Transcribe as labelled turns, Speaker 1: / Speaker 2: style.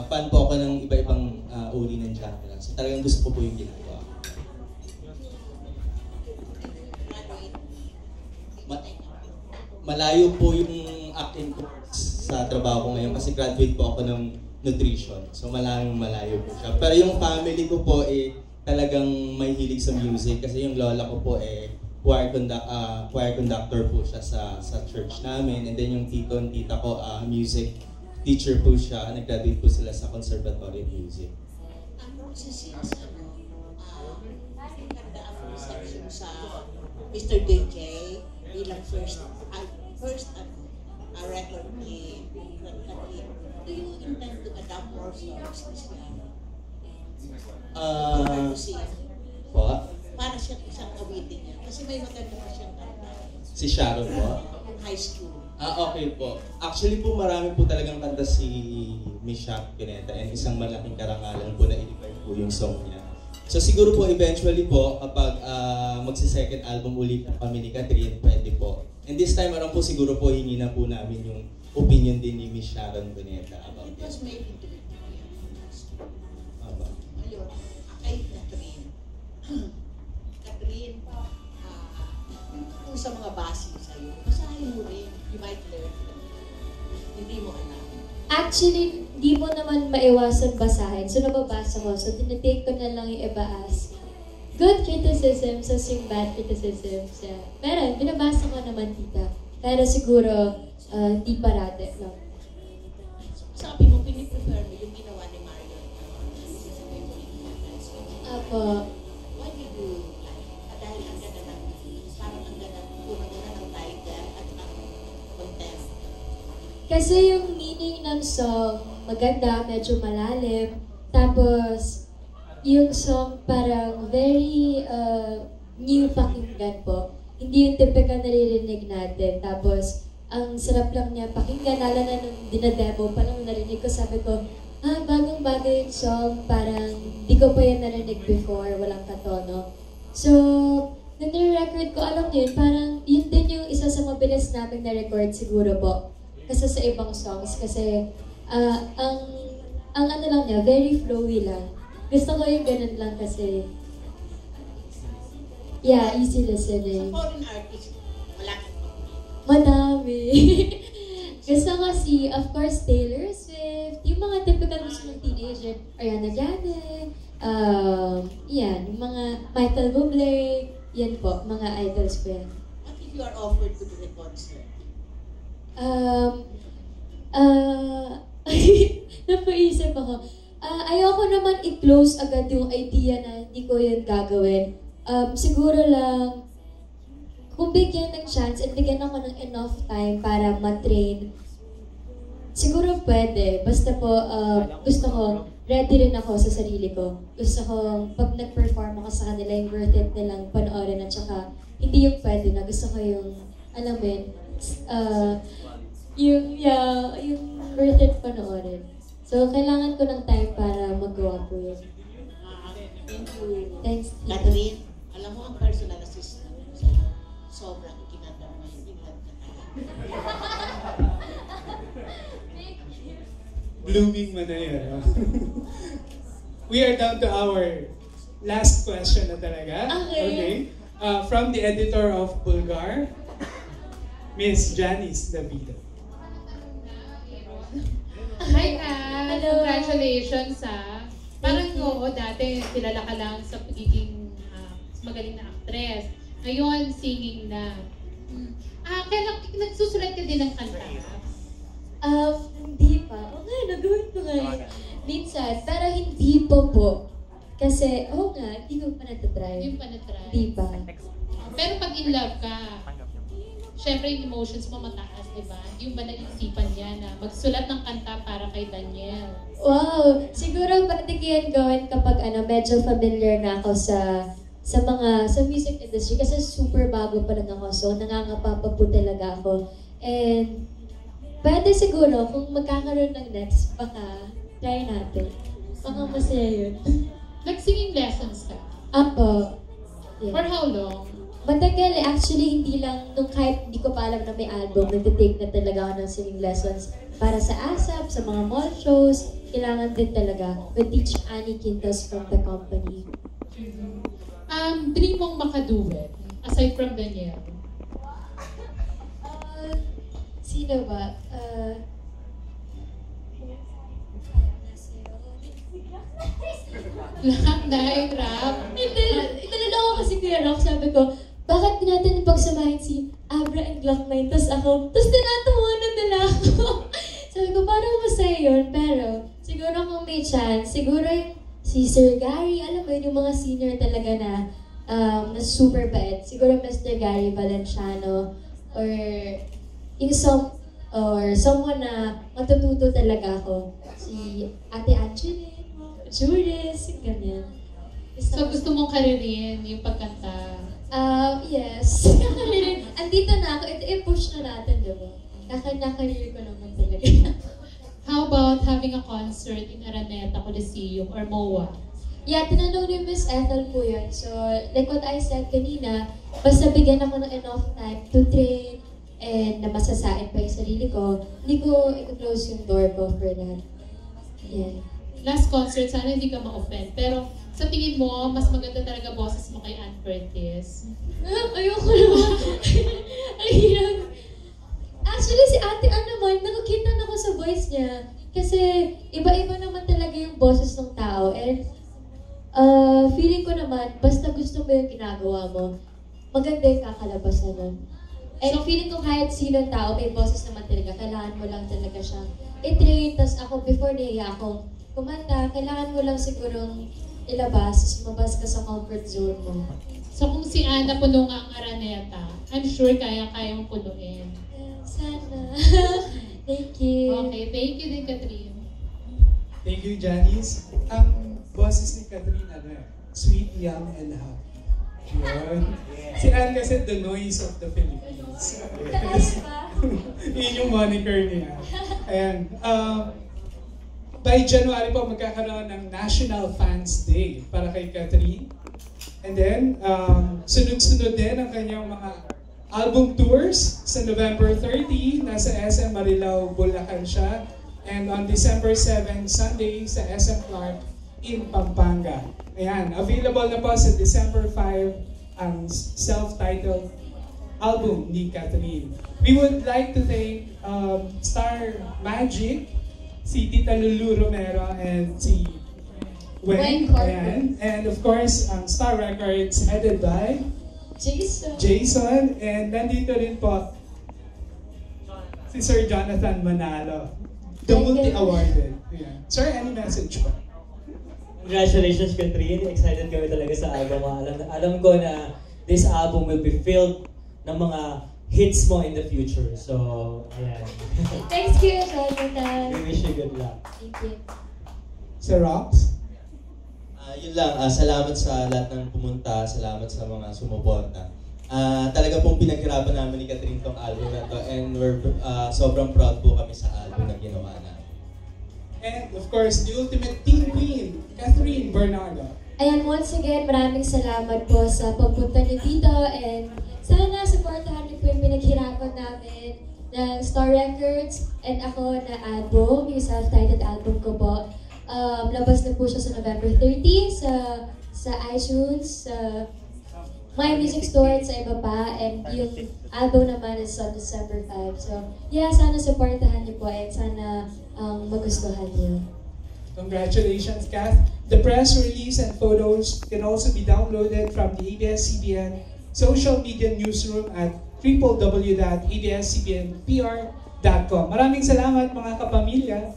Speaker 1: fan po ako ng iba-ibang uri ng genre. So talagang gusto ko po yung ginagawa. Malayo po yung acting course sa trabaho ko ngayon kasi graduate po ako ng nutrition. So malayo po siya. Pero yung family ko po talagang may hilig sa music kasi yung lola ko po choir conductor po siya sa church namin. And then yung tito and tita ko music teacher po siya. Nag-graduate po sila sa Conservatory of Music.
Speaker 2: Reception sa Mr. DJ bilang first record ni Katrina. Do you intend to adapt more songs this year? Para siyang isang awitin niya. Kasi may maganda pa siyang kanta.
Speaker 1: Si Sharon po?
Speaker 2: High school.
Speaker 1: Okay po. Actually po marami po talagang kanta si Miss Shaq Pineta and isang malaking karangalan po na i-revive po yung song niya. So siguro po eventually po kapag magsi-second album ulit kami ni Catherine, pwede po. And this time around po siguro po hingi na po namin yung opinion din ni Miss Sharon Pineta about it.
Speaker 2: Because maybe to it. Ayun, kay Catherine. Catherine, kung sa mga basi sa'yo, basahin mo rin. You might learn. Hindi mo alam.
Speaker 3: Actually, di mo naman maiwasan basahin. So, nababasa ko. So, tinitake ko na lang yung iba as good criticisms as yung bad criticisms. Yeah. Pero, binabasa ko naman, tita. Pero siguro, di parate lang.
Speaker 2: Sabi mo, piniprefer mo yung ginawa ni Mario.
Speaker 3: Apo.
Speaker 2: Why did you like? Dahil ang ganda ng, parang ang ganda, una-una ng title at ang content.
Speaker 3: Kasi yung meaning ng song, maganda, medyo malalim. Tapos, yung song parang very new pakinggan po. Hindi yung typical naririnig natin. Tapos, ang sarap lang niya pakinggan. Lalo na nung dinademo pa lang narinig ko, sabi ko, bagong-bago yung song. Parang di ko pa yun narinig before, walang katono. So, nung nire-record ko, alam niyo yun, parang yun din yung isa sa mabilis namin na-record siguro po. Kasi sa ibang songs, kasi ang ano lang niya, very flowy lang. Gusto ko yung ganun lang kasi, yeah, easy listening.
Speaker 2: Sa foreign artist, malaki pa.
Speaker 3: Madami. Gusto ko of course, Taylor Swift, yung mga typical gusto ng teenager, Ariana Grande, yan, yung mga Michael Bublé, yan po, mga idols ko yan.
Speaker 2: What if you are offered to do a concert?
Speaker 3: Napaisip ako. Ayoko naman i-close agad yung idea na hindi ko yun gagawin. Siguro lang, kung bigyan ng chance at bigyan ako ng enough time para ma-train, siguro pwede. Basta po, gusto ko, ready rin ako sa sarili ko. Gusto ko, pag nag-perform ako sa kanila, yung worth it nilang panoorin at saka, hindi yung pwede na. Gusto ko yung, alam mo yun, yung worth it panoorin. So, kailangan ko ng time para magawa po yun.
Speaker 2: Thank you.
Speaker 3: Thanks,
Speaker 2: Catherine, alam mo ang personal assistant sobrang ikinata mo yung England na
Speaker 4: Blooming man na yun. We are down to our last question na talaga. Okay. From the editor of Bulgar, Miss Janice Davido.
Speaker 5: Hi, Ann! Congratulations, ha! Parang oo, dati kilala ka lang sa pagiging magaling na actress. Ngayon, singing na. Kaya nagsusulat ka din ng kanta?
Speaker 3: Hindi pa. Nagawin ko nga. Minsan, pero hindi po. Kasi, hindi ko pa natatry.
Speaker 5: Hindi pa na-try?
Speaker 3: Hindi pa.
Speaker 5: Pero pag in love ka, syempre yung emotions mo mataas, di ba? Yung ba naisipan niya na magsulat ng kanta para kay Daniel?
Speaker 3: Wow! Siguro pwede ko yan gawin kapag medyo familiar na ako sa music industry kasi super bago pa lang ako. So, nangangapa pa po talaga ako. And, pwede siguro kung magkakaroon ng next, baka try natin. Baka masaya yun.
Speaker 5: Nag-singing lessons ka?
Speaker 3: Apo. Yeah.
Speaker 5: For how long?
Speaker 3: Matagal actually, hindi lang, nung kahit hindi ko pa alam na may album, nagtitake na talaga ako ng singing lessons. para sa ASAP, sa mga mall shows, kailangan din talaga with Teach Annie Quintas from the company.
Speaker 5: Dream mong makaduet, aside from Danielle?
Speaker 3: Sino ba?
Speaker 5: Lahat na yung rap.
Speaker 3: Inalala ko kasi Kuya Rock, sabi ko, bakit natin pagsamahin si Abra and Glock 9, tas ako, tas tinatawanan nila ako. Sabi ko, parang masaya yun, pero siguro kung may chance, siguro yung si Sir Gary, alam mo yun, yung mga senior talaga na super bait. Siguro Mr. Gary Valenciano, or yung someone na matututo talaga ako. Si Ate Angeline, Juris, ganyan.
Speaker 5: So gusto mong karirin yung pagkanta?
Speaker 3: Yes. Andito na ako. Ito i-push na natin, di ba? Nakakarir ko naman talaga.
Speaker 5: How about having a concert in Araneta Coliseum or MOA?
Speaker 3: Yeah, tinanong ni Miss Ethel po yun. So, like what I said kanina, basta bigyan ako ng enough time to train and na masasain pa yung sarili ko, hindi ko i-close yung door ko for that. Yeah.
Speaker 5: Last concert, sana hindi ka ma-offend. Pero sa tingin mo, mas maganda talaga boses mo kay Ann Curtis.
Speaker 3: Ayoko naman. Ang hirap. Actually, si Ate Ann naman, nakakita na ako sa voice niya. Kasi iba-iba naman talaga yung boses ng tao. And feeling ko naman, basta gusto mo yung ginagawa mo, maganda yung kakalabas na nun. And feeling ko kahit sinong tao, may boses naman talaga. Kailangan mo lang talaga siyang i-train. Tapos ako, before niya ako kumanta, kailangan mo lang sigurong ilabas, sumabas ka sa comfort zone mo.
Speaker 5: So kung si Ana puno nga ang Araneta, I'm sure kaya-kaya mong punuin.
Speaker 3: Sana. Thank you.
Speaker 5: Okay, thank you din, Catherine.
Speaker 4: Thank you, Janice. Ang boses ni Catherine, sweet, young, and happy. Yun. Si Ann kasi the noise of the Philippines. Yes. Yun yung moniker niya. Ayan. By January po, magkakaroon ng National Fans Day para kay Catherine. And then, sunod-sunod din ang kanyang mga album tours. Sa November 30, nasa SM Marilao, Bulacan siya. And on December 7, Sunday, sa SM Clark in Pampanga. Ayan, available na po sa December 5 ang self-titled album ni Catherine. We would like to thank Star Magic, si Tita Lulu Romero, and si Weng. And of course, Star Records headed by Jason. And nandito rin po si Sir Jonathan Manalo, the multi-awarded. Yeah. Sir, any message po?
Speaker 6: Congratulations, Catherine. Excited kami talaga sa album. Alam ko na this album will be filled ng mga hits mo in the future. So, ayan.
Speaker 3: Thanks, Kuya Jonathan.
Speaker 6: We wish you good luck.
Speaker 3: Thank you.
Speaker 4: Sir Rox?
Speaker 1: Yun lang, salamat sa lahat ng pumunta, salamat sa mga sumuporta. Talaga pong pinaghirapan namin ni Catherine tong album na to, and we're sobrang proud po kami sa album na ginawa namin.
Speaker 4: And of course, the ultimate teen queen, Catherine Bernardo.
Speaker 3: Ayan, once again, maraming salamat po sa pagpunta niyo dito, and sana supportahan niyo po yung pinaghirapan namin ng Star Records and ako na album, yung self-titled album ko po. Labas na po siya sa November 30 sa iTunes, sa My Music Store at sa iba pa, and yung album naman is on December 5. So, yeah, sana supportahan niyo po and sana magustuhan niyo.
Speaker 4: Congratulations, Kath. The press release and photos can also be downloaded from the ABS-CBN social media newsroom at www.abscbnpr.com. Maraming salamat mga kapamilya.